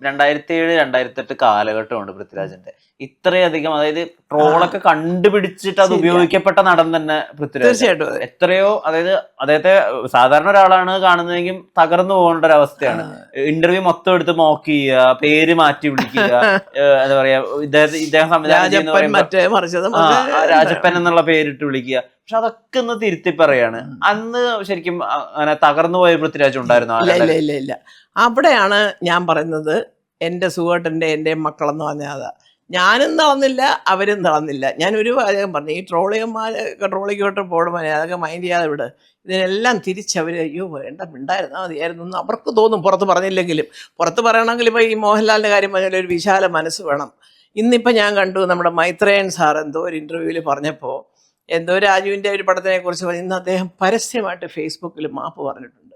2007 2008 കാലഘട്ടമുണ്ട് പൃഥ്വിരാജിന്റെ. ഇത്രയധികം, അതായത് ട്രോളൊക്കെ കണ്ടുപിടിച്ചിട്ട് അത് ഉപയോഗിക്കപ്പെട്ട നടൻ തന്നെ പൃഥ്വിരാജ്. തീർച്ചയായിട്ടും എത്രയോ, അതായത് അദ്ദേഹത്തെ സാധാരണ ഒരാളാണ് കാണുന്നതെങ്കിൽ തകർന്നു പോകേണ്ട ഒരു അവസ്ഥയാണ്. ഇന്റർവ്യൂ മൊത്തം എടുത്ത് മോക്ക് ചെയ്യുക, പേര് മാറ്റി വിളിക്കുക, എന്താ പറയാ, ഇദ്ദേഹം സംവിധാനം ചെയ്യുന്ന രാജപ്പൻ എന്നുള്ള പേരിട്ട് വിളിക്കുക. പക്ഷെ അതൊക്കെ ഒന്ന് തിരുത്തി പറയാണ്. അന്ന് ശരിക്കും അങ്ങനെ തകർന്നു പോയ പൃഥ്വിരാജ് ഉണ്ടായിരുന്നു? ഇല്ല ഇല്ല. അവിടെയാണ് ഞാൻ പറയുന്നത്, എൻ്റെ സുഖേട്ടൻ്റെ എൻ്റെ മക്കളെന്ന് പറഞ്ഞാൽ അതാ. ഞാനും തളർന്നില്ല, അവരും തളർന്നില്ല. ഞാൻ ഒരു കാര്യം പറഞ്ഞു, ഈ ട്രോളിക്കോട്ട് പോടുമ്പോൾ അതൊക്കെ മൈൻഡ് ചെയ്യാതെ വിട്. ഇതിനെല്ലാം തിരിച്ചവർ അയ്യോ വേണ്ട മിണ്ടായിരുന്നാൽ മതിയായിരുന്നു എന്ന് അവർക്ക് തോന്നും, പുറത്ത് പറഞ്ഞില്ലെങ്കിലും. പുറത്ത് പറയണമെങ്കിൽ ഇപ്പോൾ ഈ മോഹൻലാലിൻ്റെ കാര്യം പറഞ്ഞാൽ ഒരു വിശാല മനസ്സ് വേണം. ഇന്നിപ്പോൾ ഞാൻ കണ്ടു നമ്മുടെ മൈത്രേയൻ സാർ എന്തോ ഒരു ഇൻ്റർവ്യൂവിൽ പറഞ്ഞപ്പോൾ, എന്തോ രാജുവിൻ്റെ ഒരു പടത്തിനെ കുറിച്ച് പറഞ്ഞ് ഇന്ന് അദ്ദേഹം പരസ്യമായിട്ട് ഫേസ്ബുക്കിൽ മാപ്പ് പറഞ്ഞിട്ടുണ്ട്.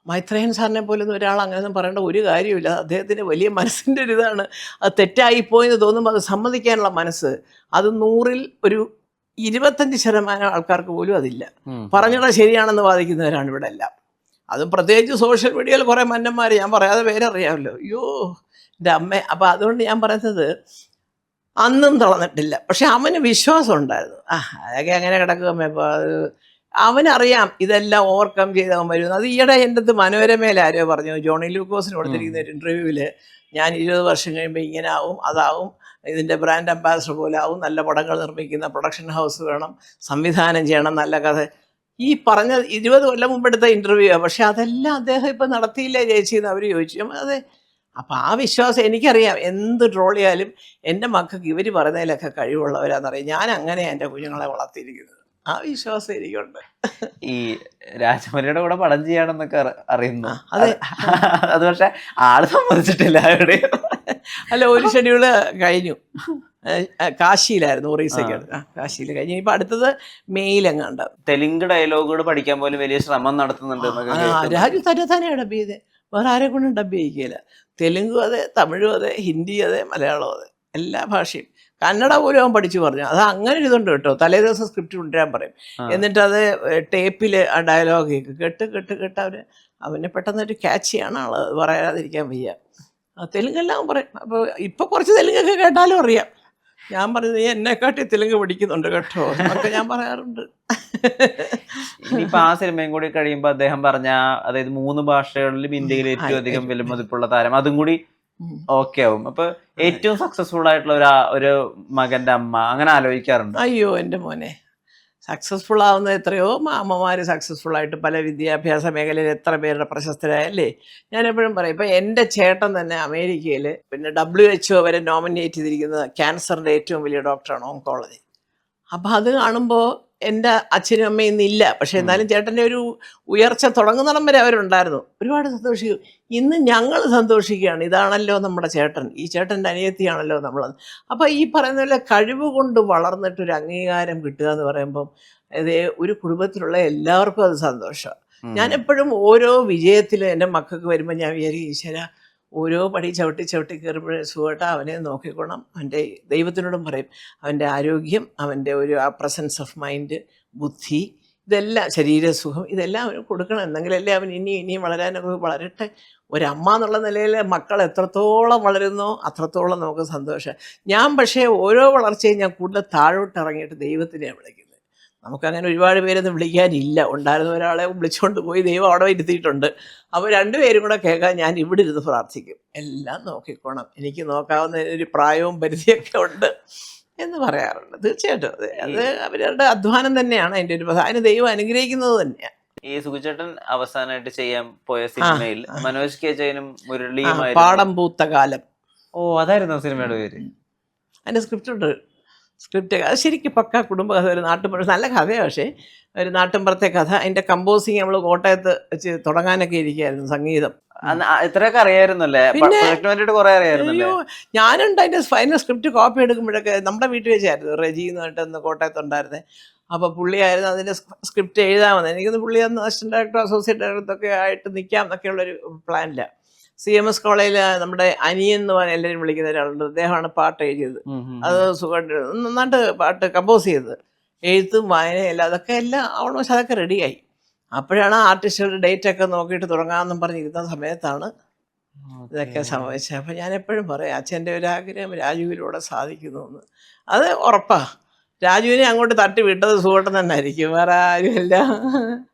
മൈത്രേയൻ സാറിനെ പോലൊന്നും ഒരാൾ അങ്ങനെയൊന്നും പറയേണ്ട ഒരു കാര്യമില്ല. അദ്ദേഹത്തിൻ്റെ വലിയ മനസ്സിൻ്റെ ഒരു ഇതാണ്. അത് തെറ്റായിപ്പോയെന്ന് തോന്നുമ്പോൾ അത് സമ്മതിക്കാനുള്ള മനസ്സ്, അത് 100-ൽ ഒരു 25% ആൾക്കാർക്ക് പോലും അതില്ല. പറഞ്ഞത് ശരിയാണെന്ന് വാദിക്കുന്നവരാണ് ഇവിടെ എല്ലാം. അതും പ്രത്യേകിച്ച് സോഷ്യൽ മീഡിയയിൽ കുറേ മന്നന്മാർ, ഞാൻ പറയാതെ പേരറിയാമല്ലോ, അയ്യോ എൻ്റെ അമ്മ. അപ്പോൾ അതുകൊണ്ട് ഞാൻ പറയുന്നത്, അന്നും തളർന്നിട്ടില്ല. പക്ഷെ അവന് വിശ്വാസം ഉണ്ടായിരുന്നു. അതൊക്കെ അങ്ങനെ കിടക്കും. ഇപ്പോൾ അത് അവനറിയാം ഇതെല്ലാം ഓവർകം ചെയ്തവൻ വരുന്നു. അത് ഈയിടെ എൻ്റെ അടുത്ത് മനോരമയിൽ ആരോ പറഞ്ഞു, ജോണി ലൂക്കോസിന് കൊടുത്തിരിക്കുന്ന ഒരു ഇൻ്റർവ്യൂവിൽ, ഞാൻ 20 വർഷം കഴിയുമ്പോൾ ഇങ്ങനെ ആവും, അതാവും, ഇതിൻ്റെ ബ്രാൻഡ് അംബാസഡർ പോലെ ആവും, നല്ല പടങ്ങൾ നിർമ്മിക്കുന്ന പ്രൊഡക്ഷൻ ഹൗസ് വേണം, സംവിധാനം ചെയ്യണം, നല്ല കഥ. ഈ പറഞ്ഞ 20 കൊല്ലം മുമ്പെടുത്ത ഇൻ്റർവ്യൂ. പക്ഷെ അതെല്ലാം അദ്ദേഹം ഇപ്പം നടത്തിയില്ലേ ചേച്ചി എന്ന് അവർ ചോദിച്ചു. അതെ. അപ്പം ആ വിശ്വാസം എനിക്കറിയാം. എന്ത് ട്രോൾ ചെയ്യാലും എൻ്റെ മക്കൾക്ക് ഇവർ പറയുന്നതിലൊക്കെ കഴിവുള്ളവരാണെന്നറിയാം. ഞാൻ അങ്ങനെയാണ് എൻ്റെ കുഞ്ഞുങ്ങളെ വളർത്തിയിരിക്കുന്നത്. ആ വിശ്വാസം എനിക്കുണ്ട്. ഈ രാജമൗലിയുടെ കൂടെ പടം ചെയ്യാണെന്നൊക്കെ അറിയുന്നു. അതെ. അത് പക്ഷെ ആള് സമ്മതിച്ചിട്ടില്ല എവിടെയും. അല്ല, ഒരു ഷെഡ്യൂള് കഴിഞ്ഞു. കാശിയിലായിരുന്നു, ഒറീസയ്ക്കാണ്. കാശിയിൽ കഴിഞ്ഞു. ഇപ്പം അടുത്തത് മെയിലെങ്ങാണ്ട്. തെലുങ്ക് ഡയലോഗുകൾ പഠിക്കാൻ പോലും വലിയ ശ്രമം നടത്തുന്നുണ്ട്. രാജു തന്നെ ഡബ് ചെയ്തേ, വേറെ ആരെ കൊണ്ടും ഡബ് ചെയ്യിക്കില്ല. തെലുങ്കും അതെ, തമിഴും അതെ, ഹിന്ദി അതെ, മലയാളവും അതെ, എല്ലാ ഭാഷയും. കന്നഡ പോലും അവൻ പഠിച്ചു പറഞ്ഞു. അത് അങ്ങനെ ഇതുണ്ട് കേട്ടോ. തലേ ദിവസം സ്ക്രിപ്റ്റ് കൊണ്ടുവരാൻ പറയും. എന്നിട്ട് അത് ടേപ്പിൽ ആ ഡയലോഗ് കേട്ട് അവനെ പെട്ടെന്നൊരു ക്യാച്ചിയാണ് ആൾ, പറയാതിരിക്കാൻ വയ്യ. തെലുങ്കെല്ലാം പറയും. അപ്പോൾ ഇപ്പോൾ കുറച്ച് തെലുങ്കൊക്കെ കേട്ടാലും അറിയാം. ഞാൻ പറയുന്നത്, നീ എന്നെക്കാട്ടി തെലുങ്ക് പഠിക്കുന്നുണ്ട് കേട്ടോ എന്നൊക്കെ ഞാൻ പറയാറുണ്ട്. ഇനിയിപ്പോൾ ആ സിനിമയും കൂടി കഴിയുമ്പോൾ അദ്ദേഹം പറഞ്ഞ, അതായത് 3 ഭാഷകളിലും ഇന്ത്യയിൽ ഏറ്റവും അധികം വിലമതിപ്പുള്ള താരം, അതും കൂടി ഓക്കെ ആവും. അപ്പൊ ഏറ്റവും സക്സസ്ഫുൾ ആയിട്ടുള്ള ഒരു മകന്റെ അമ്മ അങ്ങനെ ആലോചിക്കാറുണ്ട്? അയ്യോ എൻ്റെ മോനെ, സക്സസ്ഫുൾ ആവുന്ന എത്രയോ അമ്മമാർ സക്സസ്ഫുൾ ആയിട്ട് പല വിദ്യാഭ്യാസ മേഖലയിൽ എത്ര പേരുടെ പ്രശസ്തരായല്ലേ. ഞാൻ എപ്പോഴും പറയും, ഇപ്പം എൻ്റെ ചേട്ടൻ തന്നെ അമേരിക്കയിൽ പിന്നെ WHO വരെ നോമിനേറ്റ് ചെയ്തിരിക്കുന്നത് ക്യാൻസറിൻ്റെ ഏറ്റവും വലിയ ഡോക്ടറാണ്, ഓങ്കോളജി. അപ്പം അത് കാണുമ്പോൾ എൻ്റെ അച്ഛനും അമ്മയും ഇന്നില്ല, പക്ഷേ എന്നാലും ചേട്ടൻ്റെ ഒരു ഉയർച്ച തുടങ്ങുന്നിടം വരെ അവരുണ്ടായിരുന്നു. ഒരുപാട് സന്തോഷിക്കും. ഇന്ന് ഞങ്ങൾ സന്തോഷിക്കുകയാണ്. ഇതാണല്ലോ നമ്മുടെ ചേട്ടൻ, ഈ ചേട്ടൻ്റെ അനിയത്തിയാണല്ലോ നമ്മൾ. അപ്പോൾ ഈ പറയുന്ന പോലെ കഴിവ് കൊണ്ട് വളർന്നിട്ടൊരു അംഗീകാരം കിട്ടുക എന്ന് പറയുമ്പം അത് ഒരു കുടുംബത്തിലുള്ള എല്ലാവർക്കും അത് സന്തോഷമാണ്. ഞാൻ എപ്പോഴും ഓരോ വിജയത്തിലും എൻ്റെ മക്കൾക്ക് വരുമ്പോൾ ഞാൻ വിചാരിക്കും, ഈശ്വര, ഓരോ പടി ചവിട്ടി കയറുമ്പോഴേ സുഖമായിട്ട് അവനെ നോക്കിക്കോണം. അവൻ്റെ ദൈവത്തിനോടും പറയും, അവൻ്റെ ആരോഗ്യം, അവൻ്റെ ഒരു ആ പ്രസൻസ് ഓഫ് മൈൻഡ്, ബുദ്ധി, ഇതെല്ലാം, ശരീരസുഖം, ഇതെല്ലാം അവന് കൊടുക്കണം. എന്നെങ്കിലല്ലേ അവൻ ഇനിയും വളരാനൊക്കെ വളരട്ടെ. ഒരമ്മ എന്നുള്ള നിലയിൽ മക്കൾ എത്രത്തോളം വളരുന്നോ അത്രത്തോളം നമുക്ക് സന്തോഷം. ഞാൻ പക്ഷേ ഓരോ വളർച്ചയും ഞാൻ കൂടുതൽ താഴോട്ട് ഇറങ്ങിയിട്ട് ദൈവത്തിനെയാണ് വിളിക്കുന്നത്. നമുക്കങ്ങനെ ഒരുപാട് പേരൊന്നും വിളിക്കാനില്ല. ഉണ്ടായിരുന്ന ഒരാളെ വിളിച്ചുകൊണ്ട് പോയി ദൈവം അവിടെ ഇരുത്തിയിട്ടുണ്ട്. അപ്പോൾ 2 പേരും കൂടെ കേൾക്കാൻ ഞാൻ ഇവിടെ ഇരുന്ന് പ്രാർത്ഥിക്കും. എല്ലാം നോക്കിക്കോണം, എനിക്ക് നോക്കാവുന്ന ഒരു പ്രായവും പരിധിയൊക്കെ ഉണ്ട് എന്ന് പറയാറുണ്ട്. തീർച്ചയായിട്ടും അത് അവരുടെ അധ്വാനം തന്നെയാണ് അതിൻ്റെ ഒരു, അതിന് ദൈവം അനുഗ്രഹിക്കുന്നത് തന്നെയാണ്. ഈ സുഖചേട്ടൻ അവസാനമായിട്ട് ചെയ്യാൻ പോയ സിനിമയിൽ മനോജ് കെ ജയനും മുരളിയും പാടം പൂത്ത കാലം. അതായിരുന്നു സിനിമയുടെ പേര്. അതിൻ്റെ സ്ക്രിപ്റ്റ് അത് ശരിക്കും പക്ക കുടുംബകഥ, ഒരു നാട്ടുമ്പുറം, നല്ല കഥയാണ്. പക്ഷേ ഒരു നാട്ടിൻപുറത്തെ കഥ. അതിൻ്റെ കമ്പോസിങ് നമ്മൾ കോട്ടയത്ത് വെച്ച് തുടങ്ങാനൊക്കെ ഇരിക്കുകയായിരുന്നു. സംഗീതം ഇത്രയൊക്കെ അറിയായിരുന്നല്ലേ? അയ്യോ, ഞാനുണ്ട് അതിൻ്റെ ഫൈനൽ സ്ക്രിപ്റ്റ് കോപ്പി എടുക്കുമ്പോഴൊക്കെ നമ്മുടെ വീട്ടിൽ വെച്ചായിരുന്നു. റെജി എന്ന് പറഞ്ഞിട്ടൊന്ന് കോട്ടയത്തുണ്ടായിരുന്നേ. അപ്പോൾ പുള്ളിയായിരുന്നു അതിൻ്റെ സ്ക്രിപ്റ്റ് എഴുതാമെന്ന്. എനിക്കൊന്ന് പുള്ളി അന്ന് അസിസ്റ്റന്റ് ഡയറക്ടർ, അസോസിയേറ്റ് ഡയറക്ടറൊക്കെ ആയിട്ട് നിൽക്കാം എന്നൊക്കെയുള്ളൊരു പ്ലാനില്ല. CMS കോളേജിൽ നമ്മുടെ അനിയൻ എന്ന് പറഞ്ഞാൽ എല്ലാവരും വിളിക്കുന്ന ഒരാളുണ്ട്. അദ്ദേഹമാണ് പാട്ട് എഴുതിയത്. അത് സുഖമായിട്ട് നന്നായിട്ട് പാട്ട് കമ്പോസ് ചെയ്തത്. എഴുത്തും വായനയല്ല, അതൊക്കെ എല്ലാം ഓൾമോസ്റ്റ് അതൊക്കെ റെഡിയായി. അപ്പോഴാണ് ആർട്ടിസ്റ്റുകളുടെ ഡേറ്റൊക്കെ നോക്കിയിട്ട് തുടങ്ങാമെന്നും പറഞ്ഞിരുന്ന സമയത്താണ് ഇതൊക്കെ സംഭവിച്ചത്. അപ്പം ഞാൻ എപ്പോഴും പറയും അച്ഛൻ്റെ ഒരു ആഗ്രഹം രാജുവിലൂടെ സാധിക്കുന്നു എന്ന്. അത് ഉറപ്പാ. രാജുവിനെ അങ്ങോട്ട് തട്ടി വിട്ടത് സുഖം തന്നെ ആയിരിക്കും, വേറെ ആരുമില്ല.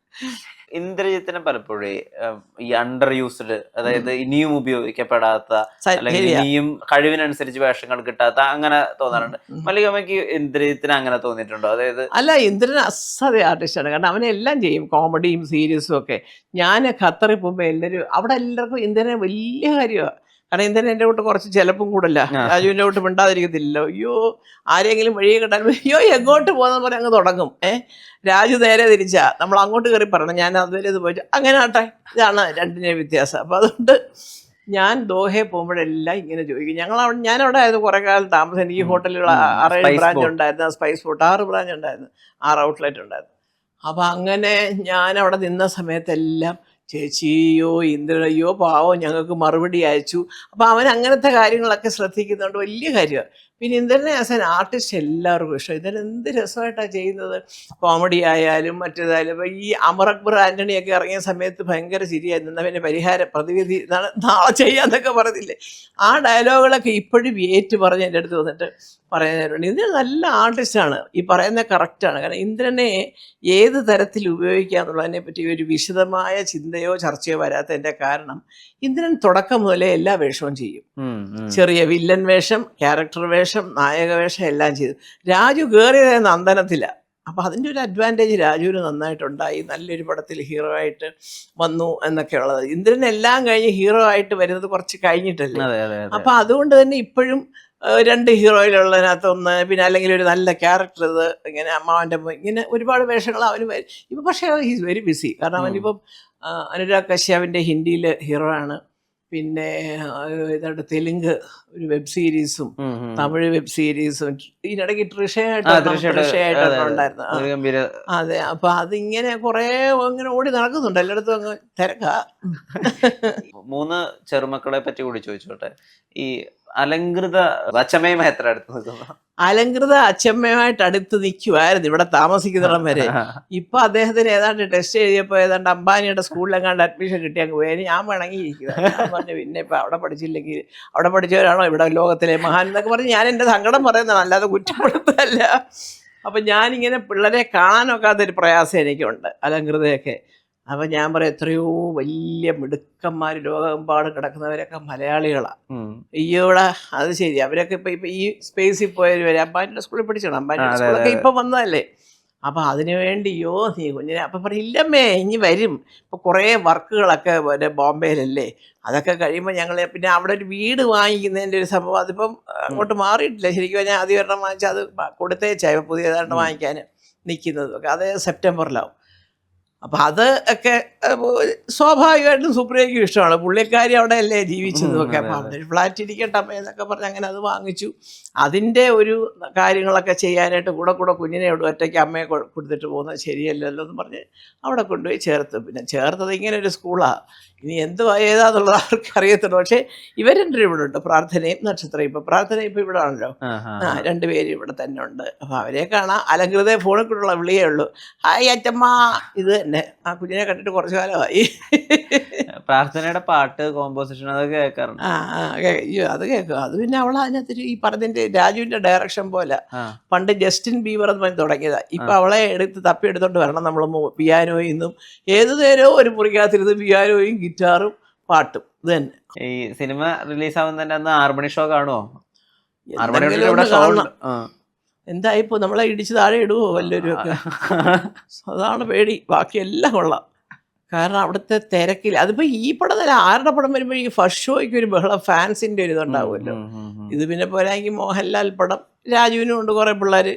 ഇന്ദ്രജിത്തിനെ പലപ്പോഴേ ഈ അണ്ടർ യൂസ്ഡ്, അതായത് ഇനിയും ഉപയോഗിക്കപ്പെടാത്ത അല്ലെങ്കിൽ ഇനിയും കഴിവിനനുസരിച്ച് വേഷങ്ങൾ കിട്ടാത്ത അങ്ങനെ തോന്നാറുണ്ട്. മല്ലികമ്മയ്ക്ക് ഇന്ദ്രജിത്തിന് അങ്ങനെ തോന്നിയിട്ടുണ്ടോ? അതായത് അല്ല, ഇന്ദ്രൻ അസാധ്യ ആർട്ടിസ്റ്റാണ്. കാരണം അവനെല്ലാം ചെയ്യും, കോമഡിയും സീരിയസും ഒക്കെ. ഞാൻ ഖത്തറിൽ പോകുമ്പോൾ എല്ലാവരും അവിടെ എല്ലാവർക്കും ഇന്ദ്രനെ വലിയ കാര്യമാണ്. കാരണം ഇന്ദ്രൻ എൻ്റെ കൂട്ട് കുറച്ച് ചിലപ്പം കൂടല്ല, രാജുവിൻ്റെ കൂട്ട് മിണ്ടാതിരിക്കത്തില്ലല്ലോ. അയ്യോ ആരെങ്കിലും വഴിയെ കിട്ടാൻ അയ്യോ എങ്ങോട്ട് പോകുന്ന പോലെ അങ്ങ് തുടങ്ങും. രാജു നേരെ തിരിച്ചാ, നമ്മൾ അങ്ങോട്ട് കയറി പറയണം ഞാൻ അതുവരെ ഇത് പോയിട്ട് അങ്ങനെ ആട്ടെ. ഇതാണ് രണ്ടിൻ്റെ വ്യത്യാസം. അപ്പം അതുകൊണ്ട് ഞാൻ ദോഹയിൽ പോകുമ്പോഴെല്ലാം ഇങ്ങനെ ചോദിക്കും. ഞാനവിടെ ആയിരുന്നു കുറേ കാലം താമസം. എനിക്ക് ഹോട്ടലുകൾ 6 ബ്രാഞ്ച് ഉണ്ടായിരുന്നു, സ്പൈസ് ഫുഡ് 6 ബ്രാഞ്ച് ഉണ്ടായിരുന്നു, 6 ഔട്ട്ലെറ്റ് ഉണ്ടായിരുന്നു. അപ്പം അങ്ങനെ ഞാൻ അവിടെ നിന്ന സമയത്തെല്ലാം ചേച്ചിയോ ഇന്ദ്രയോ പാവോ ഞങ്ങൾക്ക് മറുപടി അയച്ചു. അപ്പോൾ അവൻ അങ്ങനത്തെ കാര്യങ്ങളൊക്കെ ശ്രദ്ധിക്കുന്നതുകൊണ്ട് വലിയ കാര്യമാണ്. പിന്നെ ഇന്ദ്രനെ ആസ് ആൻ ആർട്ടിസ്റ്റ് എല്ലാവർക്കും ഇഷ്ടം. ഇന്ദ്രൻ എന്ത് രസമായിട്ടാണ് ചെയ്യുന്നത്, കോമഡി ആയാലും മറ്റേതായാലും. ഇപ്പോൾ ഈ അമർ അക്ബർ ആൻ്റണിയൊക്കെ ഇറങ്ങിയ സമയത്ത് ഭയങ്കര ചിരിയായിരുന്നു. പിന്നെ പ്രതിവിധി നാളെ ചെയ്യാന്നൊക്കെ പറഞ്ഞില്ലേ, ആ ഡയലോഗുകളൊക്കെ ഇപ്പോഴും ഏറ്റു പറഞ്ഞ് എൻ്റെ അടുത്ത് വന്നിട്ട് പറയുന്നവരുണ്ട്. ഇന്ദ്രൻ നല്ല ആർട്ടിസ്റ്റാണ്, ഈ പറയുന്നത് കറക്റ്റാണ്. കാരണം ഇന്ദ്രനെ ഏത് തരത്തിൽ ഉപയോഗിക്കുക എന്നുള്ളതിനെ പറ്റി ഒരു വിശദമായ ചിന്തയോ ചർച്ചയോ വരാത്തതിൻ്റെ കാരണം ഇന്ദ്രൻ തുടക്കം മുതലേ എല്ലാ വേഷവും ചെയ്യും. ചെറിയ വില്ലൻ വേഷം, ക്യാരക്ടർ വേഷം, നായക വേഷം എല്ലാം ചെയ്തു. രാജു കയറിയത് നന്ദനത്തിലാണ്. അപ്പം അതിൻ്റെ ഒരു അഡ്വാൻറ്റേജ് രാജുവിന് നന്നായിട്ടുണ്ടായി. നല്ലൊരു പടത്തിൽ ഹീറോ ആയിട്ട് വന്നു എന്നൊക്കെ ഉള്ളത്. ഇന്ദ്രൻ എല്ലാം കഴിഞ്ഞ് ഹീറോ ആയിട്ട് വരുന്നത് കുറച്ച് കഴിഞ്ഞിട്ടല്ലേ. അപ്പം അതുകൊണ്ട് തന്നെ ഇപ്പോഴും 2 ഹീറോയിലുള്ളതിനകത്ത് ഒന്ന്, പിന്നെ അല്ലെങ്കിൽ ഒരു നല്ല ക്യാരക്ടർ, ഇത് ഇങ്ങനെ അമ്മാവൻ്റെ ഇങ്ങനെ ഒരുപാട് വേഷങ്ങൾ അവന് വരും. ഇപ്പം പക്ഷേ ഈസ് വെരി ബിസി. കാരണം അവനിപ്പം അനുരാഗ് കശ്യപിൻ്റെ ഹിന്ദിയിൽ ഹീറോ ആണ്. പിന്നെ ഇതായിട്ട് തെലുങ്ക് ഒരു വെബ് സീരീസും തമിഴ് വെബ് സീരീസും ഇതിനിടയ്ക്ക് ട്രിഷയായിട്ടൊക്കെ ഉണ്ടായിരുന്നു. അതെ, അപ്പൊ അതിങ്ങനെ കുറെ ഇങ്ങനെ ഓടി നടക്കുന്നുണ്ട്, എല്ലായിടത്തും അങ്ങ് തിരക്കാ. 3 ചെറുമക്കളെ പറ്റി കൂടി ചോദിച്ചോട്ടെ. ഈ അലങ്കൃത അച്ഛമ്മയുമായി എത്ര അടുത്ത് നിൽക്കുന്നു? അലങ്കൃത അച്ഛമ്മയുമായിട്ട് അടുത്ത് നിൽക്കുമായിരുന്നു ഇവിടെ താമസിക്കുന്നിടം വരെ. ഇപ്പൊ അദ്ദേഹത്തിന് ഏതാണ്ട് ടെസ്റ്റ് എഴുതിയപ്പോൾ ഏതാണ്ട് അംബാനിയുടെ സ്കൂളിലെങ്ങാണ്ട് അഡ്മിഷൻ കിട്ടി അങ്ങ് പോയി. ഞാൻ വേണമെങ്കിൽ ഇരിക്കുക. ഞാൻ പറഞ്ഞു പിന്നെ ഇപ്പൊ അവിടെ പഠിച്ചില്ലെങ്കിൽ അവിടെ പഠിച്ചവരാണോ ഇവിടെ ലോകത്തിലെ മഹാൻ എന്നൊക്കെ പറഞ്ഞ് ഞാൻ എൻ്റെ സങ്കടം പറയുന്നതാണ്, അല്ലാതെ കുറ്റപ്പെടുത്തല്ല. അപ്പം ഞാനിങ്ങനെ പിള്ളേരെ കാണാനൊക്കാത്തൊരു പ്രയാസം എനിക്കുണ്ട്, അലങ്കൃതയൊക്കെ. അപ്പം ഞാൻ പറയാം എത്രയോ വലിയ മിടുക്കന്മാർ ലോകമെമ്പാട് കിടക്കുന്നവരൊക്കെ മലയാളികളാണ്. അയ്യോടാ അത് ശരി, അവരൊക്കെ ഇപ്പം ഈ സ്പേസിൽ പോയവർ വരെ അമ്പാനിയുടെ സ്കൂളിൽ പഠിച്ചോണം, അമ്പാനിയുടെ സ്കൂളൊക്കെ ഇപ്പം വന്നതല്ലേ. അപ്പം അതിനു വേണ്ടിയോ നീ കുഞ്ഞിനെ അപ്പം പറയില്ലമ്മേ ഇനി വരും. ഇപ്പോൾ കുറേ വർക്കുകളൊക്കെ ബോംബെയിലല്ലേ, അതൊക്കെ കഴിയുമ്പോൾ ഞങ്ങൾ പിന്നെ അവിടെ ഒരു വീട് വാങ്ങിക്കുന്നതിൻ്റെ ഒരു സംഭവം അതിപ്പം അങ്ങോട്ട് മാറിയിട്ടില്ല. ശരിക്കും ഞാൻ ആദ്യം ഒരെണ്ണം വാങ്ങിച്ചാൽ അത് കൊടുത്തേച്ചായി പുതിയതായിട്ട് വാങ്ങിക്കാൻ നിൽക്കുന്നതൊക്കെ, അത് സെപ്റ്റംബറിലാവും. അപ്പം അത് ഒക്കെ സ്വാഭാവികമായിട്ടും സുപ്രിയയ്ക്കും ഇഷ്ടമാണ്. പുള്ളിക്കാരി അവിടെ അല്ലേ ജീവിച്ചതുമൊക്കെ. അപ്പം അവിടെ ഒരു ഫ്ലാറ്റ് ഇരിക്കട്ടെ അമ്മ എന്നൊക്കെ പറഞ്ഞ് അങ്ങനെ അത് വാങ്ങിച്ചു. അതിൻ്റെ ഒരു കാര്യങ്ങളൊക്കെ ചെയ്യാനായിട്ട് കൂടെ കുഞ്ഞിനെ ഒറ്റയ്ക്ക് അമ്മയെ കൊടുത്തിട്ട് പോകുന്നത് ശരിയല്ലല്ലോ എന്ന് പറഞ്ഞ് അവിടെ കൊണ്ടുപോയി ചേർത്ത്. പിന്നെ ചേർത്തത് ഇങ്ങനെ ഒരു സ്കൂളാണ്, ഇനി എന്തുവാ ഏതാന്നുള്ളത് അവർക്ക് അറിയത്തുള്ളൂ. പക്ഷേ ഇവരെൻ്റെ ഇവിടെ ഉണ്ട്, പ്രാർത്ഥനയും നക്ഷത്രയും. ഇപ്പം പ്രാർത്ഥന ഇപ്പം ഇവിടെ ആണല്ലോ, 2 പേരും ഇവിടെ തന്നെ ഉണ്ട്. അപ്പം അവരെ കാണാം. അലങ്കൃത ഫോണിൽ കൂടെയുള്ള വിളിയേ ഉള്ളൂ, ഹായ് അച്ഛമ്മ, ഇത് തന്നെ. ആ കുഞ്ഞിനെ കണ്ടിട്ട് കുറച്ച് കാലമായി. പ്രാർത്ഥനയുടെ പാട്ട് കോമ്പോസിഷൻ അതൊക്കെ കേൾക്കാറുണ്ട്. അയ്യോ അത് കേൾക്കും. അത് പിന്നെ അവൾ അതിനകത്തൊരു ഈ പറഞ്ഞതിൻ്റെ രാജുവിൻ്റെ ഡയറക്ഷൻ പോലെ പണ്ട് ജസ്റ്റിൻ ബീബർ എന്ന് പറഞ്ഞ് തുടങ്ങിയതാണ്. ഇപ്പം അവളെ തപ്പിയെടുത്തോണ്ട് വരണം നമ്മൾ പിയാനോയിൽ നിന്നും. ഏതു നേരവും ഒരു മുറിക്കകത്തിരുന്ന് പിയാനോയും ഗിറ്റാറും പാട്ടും ഇത് തന്നെ. ഈ സിനിമ റിലീസ് ആവുന്ന തന്നെ അന്ന് 6 മണി ഷോ കാണുമോ? എന്തായിപ്പോ നമ്മളെ ഇടിച്ച് താഴെ ഇടുവോ വല്ലവരും ഒക്കെ? അതാണ് പേടി. ബാക്കിയെല്ലാം കൊള്ളാം. കാരണം അവിടുത്തെ തിരക്കിൽ അതിപ്പോൾ ഈ പടം തന്നെ ആരുടെ പടം വരുമ്പോൾ ഈ ഫസ്റ്റ് ഷോയ്ക്ക് ഒരു ബഹളം, ഫാൻസിൻ്റെ ഒരു ഇതുണ്ടാവുമല്ലോ. ഇത് പിന്നെ പോരാങ്കിൽ മോഹൻലാൽ പടം, രാജുവിനും ഉണ്ട് കുറേ പിള്ളേർ,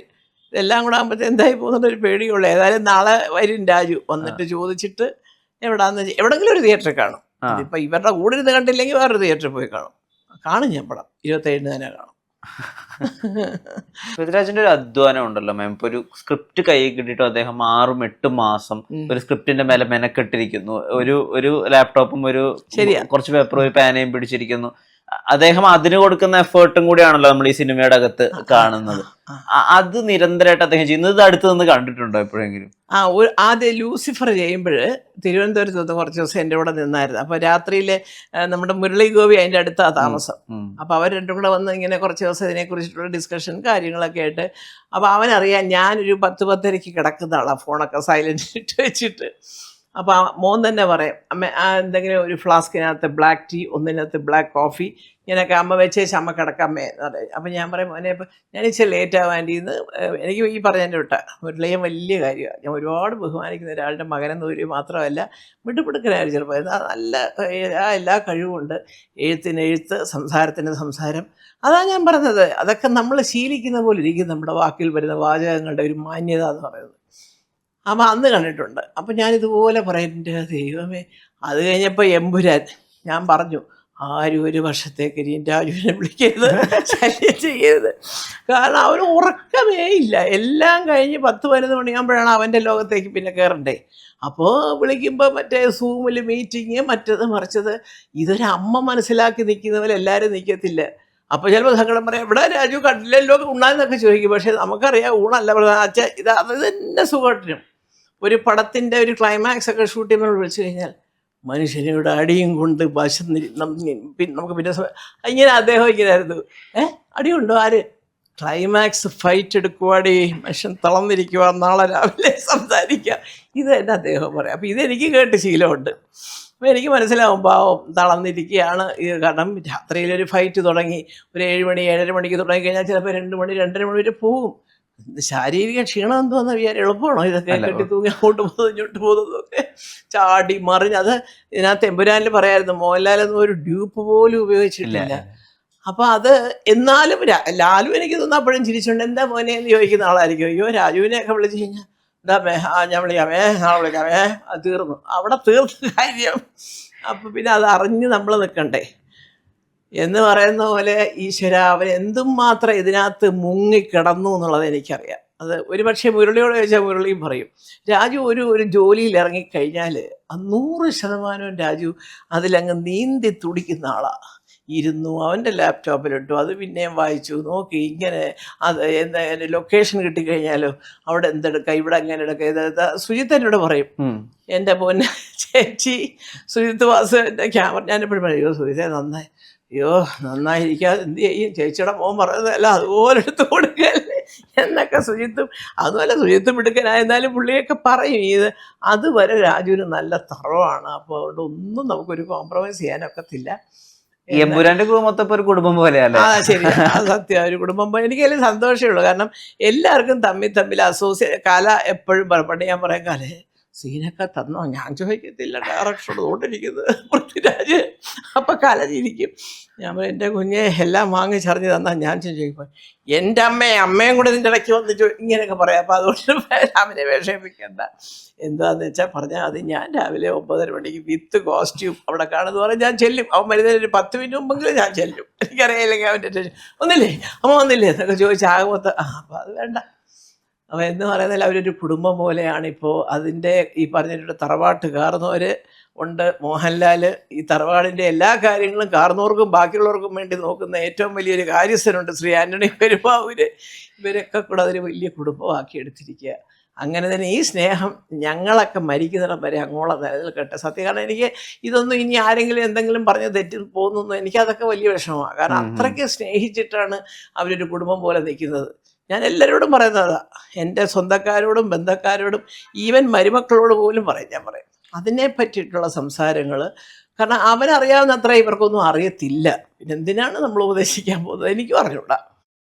ഇതെല്ലാം കൂടെ ആകുമ്പോഴത്തേ എന്തായി പോകുന്നൊരു പേടിയുള്ളൂ. ഏതായാലും നാളെ വരും രാജു, വന്നിട്ട് ചോദിച്ചിട്ട് എവിടെങ്കിലും ഒരു തിയേറ്ററിൽ കാണും. ഇപ്പം ഇവരുടെ കൂടെ ഇരുന്ന് കണ്ടില്ലെങ്കിൽ വേറൊരു തിയേറ്ററിൽ പോയി കാണും ഞാൻ പടം. 27 തന്നെ കാണും. പൃഥ്വിരാജിന്റെ ഒരു അധ്വാനം ഉണ്ടല്ലോ മാം. ഇപ്പൊ ഒരു സ്ക്രിപ്റ്റ് കൈ കിട്ടിയിട്ട് അദ്ദേഹം 6-8 മാസം ഒരു സ്ക്രിപ്റ്റിന്റെ മേലെ മെനക്കെട്ടിരിക്കുന്നു. ഒരു ലാപ്ടോപ്പും ഒരു കുറച്ച് പേപ്പറും പേനയും പിടിച്ചിരിക്കുന്നു. അദ്ദേഹം അതിന് കൊടുക്കുന്ന എഫേർട്ടും കൂടിയാണല്ലോ നമ്മൾ ഈ സിനിമയുടെ അകത്ത് കാണുന്നത്. അത് നിരന്തരമായിട്ട് അദ്ദേഹം ചെയ്യുന്നത് ഇത് അടുത്ത് നിന്ന് കണ്ടിട്ടുണ്ടോ എപ്പോഴെങ്കിലും? ആദ്യം ലൂസിഫർ ചെയ്യുമ്പോൾ തിരുവനന്തപുരത്ത് നിന്ന് കുറച്ച് ദിവസം എൻ്റെ കൂടെ നിന്നായിരുന്നു. അപ്പോൾ രാത്രിയിൽ നമ്മുടെ മുരളി ഗോപി അതിൻ്റെ അടുത്താണ് താമസം. അപ്പോൾ അവർ രണ്ടും കൂടെ വന്ന് ഇങ്ങനെ കുറച്ച് ദിവസം ഇതിനെക്കുറിച്ചിട്ടുള്ള ഡിസ്കഷൻ കാര്യങ്ങളൊക്കെ ആയിട്ട്. അപ്പോൾ അവനറിയാം ഞാനൊരു 10-10:30 കിടക്കുന്ന ആളാണ്, ഫോണൊക്കെ സൈലൻറ്റ് ഇട്ട് വെച്ചിട്ട്. അപ്പോൾ മോൻ തന്നെ പറയും, അമ്മ എന്തെങ്കിലും ഒരു ഫ്ലാസ്കിനകത്ത് ബ്ലാക്ക് ടീ, ഒന്നിനകത്ത് ബ്ലാക്ക് കോഫി, ഇങ്ങനെയൊക്കെ അമ്മ വെച്ചേച്ച് അമ്മ കിടക്കാമ്മേ എന്ന് പറയും. അപ്പം ഞാൻ പറയും, മോനെ ഇപ്പം ഞാൻ ഇച്ചിരി ലേറ്റ് ആവാൻ്റെന്ന്. എനിക്ക് ഈ പറഞ്ഞതിൻ്റെ വിട്ട മുരളിയും വലിയ കാര്യമാണ്. ഞാൻ ഒരുപാട് ബഹുമാനിക്കുന്ന ഒരാളുടെ മകനെന്ന് ഒരു മാത്രമല്ല, മിടുമിടുക്കനായ ചെറുപ്പം, നല്ല എല്ലാ കഴിവുമുണ്ട്. എഴുത്തിന് എഴുത്ത്, സംസാരത്തിന് സംസാരം. അതാണ് ഞാൻ പറഞ്ഞത്, അതൊക്കെ നമ്മൾ ശീലിക്കുന്ന പോലെ ഇരിക്കും നമ്മുടെ വാക്കിൽ വരുന്ന വാചകങ്ങളുടെ ഒരു മാന്യത എന്ന് പറയുന്നത്. അപ്പം അന്ന് കണ്ടിട്ടുണ്ട്. അപ്പം ഞാനിതുപോലെ പറയും, എൻ്റെ ദൈവമേ. അത് കഴിഞ്ഞപ്പോൾ എമ്പുരാൻ ഞാൻ പറഞ്ഞു, ആരും ഒരു വർഷത്തേക്ക് ഇനി രാജുവിനെ വിളിക്കരുത്, ശല്യം ചെയ്യരുത്. കാരണം അവന് ഉറക്കമേ ഇല്ല. എല്ലാം കഴിഞ്ഞ് 10-11 മണിയാകുമ്പോഴാണ് അവൻ്റെ ലോകത്തേക്ക് പിന്നെ കയറണ്ടേ. അപ്പോൾ വിളിക്കുമ്പോൾ മറ്റേ സൂമിൽ മീറ്റിങ്, മറ്റത് മറിച്ചത്. ഇതൊരു അമ്മ മനസ്സിലാക്കി നിൽക്കുന്ന പോലെ എല്ലാവരും നിൽക്കത്തില്ല. അപ്പോൾ ചിലപ്പോൾ സങ്കടം പറയാം, ഇവിടെ രാജു കണ്ടില്ലല്ലോ ഉണ്ണാന്നൊക്കെ ചോദിക്കും. പക്ഷേ നമുക്കറിയാം ഊണല്ല പ്രധാനം. അച്ഛ അത് തന്നെ സുഖട്ടിനും ഒരു പടത്തിൻ്റെ ഒരു ക്ലൈമാക്സ് ഒക്കെ ഷൂട്ട് ചെയ്യുമ്പോൾ വിളിച്ചു കഴിഞ്ഞാൽ മനുഷ്യനിവിടെ അടിയും കൊണ്ട് നമുക്ക് പിന്നെ ഇങ്ങനെ അദ്ദേഹം ഇങ്ങനെയായിരുന്നു. അടിയുണ്ടോ? ആര്? ക്ലൈമാക്സ് ഫൈറ്റ് എടുക്കുവാടി, മനുഷ്യൻ തളർന്നിരിക്കുക, നാളെ രാവിലെ സംസാരിക്കുക. ഇത് തന്നെ അദ്ദേഹം പറയാം. അപ്പോൾ ഇതെനിക്ക് കേട്ട് ശീലമുണ്ട്. അപ്പോൾ എനിക്ക് മനസ്സിലാവും പാവം തളർന്നിരിക്കുകയാണ്. ഇത് കാരണം രാത്രിയിലൊരു ഫൈറ്റ് തുടങ്ങി ഒരു 7 മണി 7:30 മണിക്ക് തുടങ്ങിക്കഴിഞ്ഞാൽ ചിലപ്പോൾ 2 മണി 2:30 മണി വരെ പോവും. ശാരീരിക ക്ഷീണം എന്തോന്ന് വിചാരം എളുപ്പമാണോ ഇതൊക്കെ കെട്ടി തൂങ്ങി അങ്ങോട്ട് പോകുന്നത് ഇങ്ങോട്ട് പോകുന്നതൊക്കെ ചാടി മറിഞ്ഞ്. അത് ഇതിനകത്ത് എമ്പുരാനിൽ പറയായിരുന്നു, മോഹൻലാലൊന്നും ഒരു ഡ്യൂപ്പ് പോലും ഉപയോഗിച്ചിട്ടില്ല. അപ്പോൾ അത് എന്നാലും ലാലു എനിക്ക് തോന്നുന്നു അപ്പോഴും ചിരിച്ചുകൊണ്ട് എന്താ മോനെ എന്ന് ചോദിക്കുന്ന ആളായിരിക്കും. അയ്യോ രാജുവിനെയൊക്കെ വിളിച്ച് കഴിഞ്ഞാൽ എന്താ ഞാൻ വിളിക്കാമേ, നാളെ വിളിക്കാമേ, അത് തീർന്നു, അവിടെ തീർന്ന കാര്യം. അപ്പം പിന്നെ അത് അറിഞ്ഞ് നമ്മൾ നിൽക്കണ്ടേ എന്ന് പറയുന്ന പോലെ ഈശ്വര അവൻ എന്തും മാത്രം ഇതിനകത്ത് മുങ്ങിക്കിടന്നു എന്നുള്ളത് എനിക്കറിയാം. അത് ഒരു പക്ഷേ മുരളിയോട് ചോദിച്ചാൽ മുരളിയും പറയും. രാജു ഒരു ജോലിയിൽ ഇറങ്ങിക്കഴിഞ്ഞാൽ 100% രാജു അതിലങ്ങ് നീന്തി തുടിക്കുന്ന ആളാണ്. ഇരുന്നു അവൻ്റെ ലാപ്ടോപ്പിലിട്ടു, അത് പിന്നെയും വായിച്ചു നോക്കി, ഇങ്ങനെ അത് എന്താ ലൊക്കേഷൻ കിട്ടിക്കഴിഞ്ഞാലോ അവിടെ എന്തെടുക്കുക, ഇവിടെ എങ്ങനെ എടുക്കുക. ഇത് സുജിത്ത് എന്നോട് പറയും, എൻ്റെ പൊന്നെ ചേച്ചി സുജിത്ത് വാസ് എൻ്റെ ക്യാമറ. ഞാനെപ്പോഴും പറയും, അയ്യോ സുജിത്തെ നന്നായി, അയ്യോ നന്നായിരിക്കാതെ എന്ത് ചെയ്യും, ചേച്ചിയുടെ മോൻ പറയുന്നതല്ല അതുപോലെ എടുത്ത് കൊടുക്കല്ലേ എന്നൊക്കെ സുജിത്തും. അതുപോലെ സുജിത്തും എടുക്കാനായിരുന്നാലും പുള്ളിയൊക്കെ പറയും. അതുവരെ രാജുവിന് നല്ല തറവാണ്. അപ്പോൾ അതുകൊണ്ട് ഒന്നും നമുക്കൊരു കോംപ്രമൈസ് ചെയ്യാനൊക്കത്തില്ല. എമ്പുരാന്റെ മൊത്തം ഒരു കുടുംബം പോലെയല്ലേ? ശരി, അത് സത്യം, ഒരു കുടുംബം. എനിക്കതിൽ സന്തോഷമേ ഉള്ളൂ. കാരണം എല്ലാവർക്കും തമ്മിൽ കല എപ്പോഴും പണ്ട് ഞാൻ പറയാം, കലേ സീനൊക്കെ തന്നോ? ഞാൻ ചോദിക്കത്തില്ല, ഡയറക്ടറോട് കൊണ്ടിരിക്കുന്നത് പൃഥ്വിരാജ്. അപ്പം കല ചിരിക്കും. ഞാൻ പറയും, എൻ്റെ കുഞ്ഞെ എല്ലാം വാങ്ങിച്ചറിഞ്ഞ് തന്നാൽ ഞാൻ ചോദിക്കുമ്പോൾ എൻ്റെ അമ്മയും കൂടെ ഇതിൻ്റെ ഇടയ്ക്ക് വന്ന് ഇങ്ങനെയൊക്കെ പറയാം. അപ്പോൾ അതുകൊണ്ട് രാവിലെ വിഷമിക്കണ്ട, എന്താണെന്ന് വെച്ചാൽ പറഞ്ഞാൽ അത് ഞാൻ രാവിലെ 9:30 മണിക്ക് വിത്ത് കോസ്റ്റ്യൂം അവിടെ കാണുമെന്ന് പറഞ്ഞാൽ ഞാൻ ചെല്ലും. അവൻ വരുന്നതിന് ഒരു 10 മിനിറ്റ് മുമ്പെങ്കിലും ഞാൻ ചെല്ലും. എനിക്കറിയില്ലെങ്കിൽ അവൻ്റെ ടെൻഷൻ ഒന്നില്ലേ അമ്മ വന്നില്ലേ എന്നൊക്കെ ചോദിച്ചാൽ ആകുമൊത്ത അപ്പോൾ അത് വേണ്ട. അപ്പോൾ എന്ന് പറയുന്നതിൽ അവരൊരു കുടുംബം പോലെയാണ്. ഇപ്പോൾ അതിൻ്റെ ഈ പറഞ്ഞിട്ട് തറവാട്ട് കാർന്നവർ ഉണ്ട്. മോഹൻലാൽ ഈ തറവാടിൻ്റെ എല്ലാ കാര്യങ്ങളും കാർന്നവർക്കും ബാക്കിയുള്ളവർക്കും വേണ്ടി നോക്കുന്ന ഏറ്റവും വലിയൊരു കാര്യസ്ഥനുണ്ട്, ശ്രീ ആൻ്റണി പെരുമ്പാവൂർ. ഇവരൊക്കെ കൂടെ അതൊരു വലിയ കുടുംബമാക്കി എടുത്തിരിക്കുക. അങ്ങനെ തന്നെ ഈ സ്നേഹം ഞങ്ങളൊക്കെ മരിക്കുന്നിടം വരെ അങ്ങോളം നിലനിൽക്കട്ടെ. സത്യം കാരണം എനിക്ക് ഇതൊന്നും ഇനി ആരെങ്കിലും എന്തെങ്കിലും പറഞ്ഞ് തെറ്റി പോകുന്നു, എനിക്കതൊക്കെ വലിയ വിഷമമാണ്. കാരണം അത്രയ്ക്ക് സ്നേഹിച്ചിട്ടാണ് അവരൊരു കുടുംബം പോലെ നിൽക്കുന്നത്. ഞാൻ എല്ലാവരോടും പറയുന്നതാണ്, എൻ്റെ സ്വന്തക്കാരോടും ബന്ധക്കാരോടും ഈവൻ മരുമക്കളോട് പോലും പറയും. ഞാൻ പറയും അതിനെ പറ്റിയിട്ടുള്ള സംസാരങ്ങൾ. കാരണം അവനറിയാവുന്ന അത്ര ഇവർക്കൊന്നും അറിയത്തില്ല. പിന്നെ എന്തിനാണ് നമ്മൾ ഉപദേശിക്കാൻ പോകുന്നത് എനിക്കും അറിഞ്ഞൂടാ.